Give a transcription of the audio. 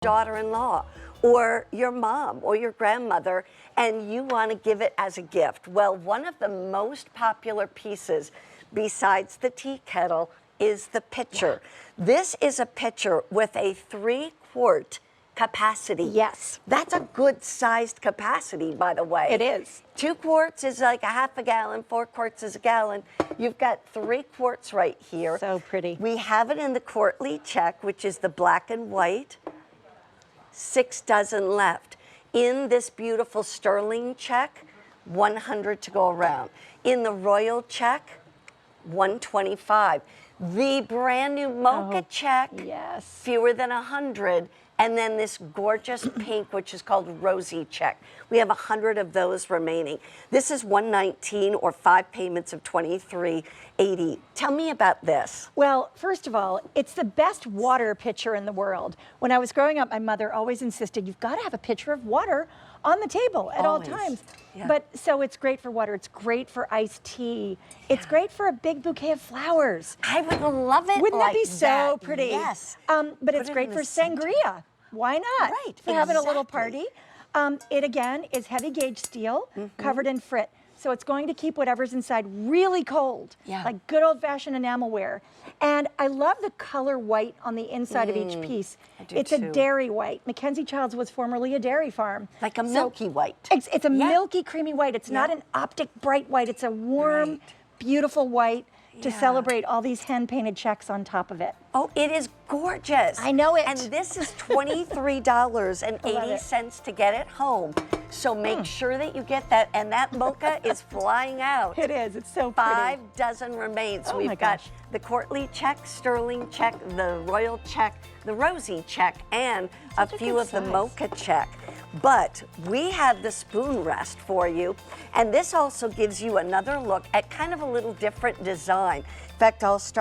daughter-in-law or your mom or your grandmother, and you want to give it as a gift. Well, one of the most popular pieces besides the tea kettle is the pitcher. Yeah. This is a pitcher with a 3-quart capacity. Yes. That's a good sized capacity, by the way. It is. 2 quarts is like a half a gallon, 4 quarts is a gallon. You've got 3 quarts right here. So pretty. We have it in the Courtly check, which is the black and white. 6 dozen left. In this beautiful sterling check, 100 to go around. In the royal check, 125. The brand new mocha check, yes, fewer than 100. And then this gorgeous pink, which is called rosy check. We have 100 of those remaining. This is 119 or 5 payments of 23.80. Tell me about this. Well, first of all, it's the best water pitcher in the world. When I was growing up, my mother always insisted you've got to have a pitcher of water on the table at all times. Yeah. But so it's great for water. It's great for iced tea. Yeah. It's great for a big bouquet of flowers. I would love it. Wouldn't like that be so pretty? Yes. But it's great for sangria. Why not? Right, For having a little party. It again is heavy gauge steel, covered in frit. So it's going to keep whatever's inside really cold, like good old-fashioned enamelware. And I love the color white on the inside of each piece. It's a dairy white. MacKenzie-Childs was formerly a dairy farm. Like a milky white. It's a milky, creamy white. It's not an optic bright white. It's a warm, beautiful white to celebrate all these hand-painted checks on top of it. Oh, it is gorgeous. I know it. And this is $23.80 to get it home. So make sure that you get that. And that mocha is flying out. It is. It's so pretty. 5 dozen remains. Oh We've got the Courtly check, sterling check, the royal check, the rosy check, and a few of the mocha check. But we have the spoon rest for you, and this also gives you another look at kind of a little different design. In fact, I'll start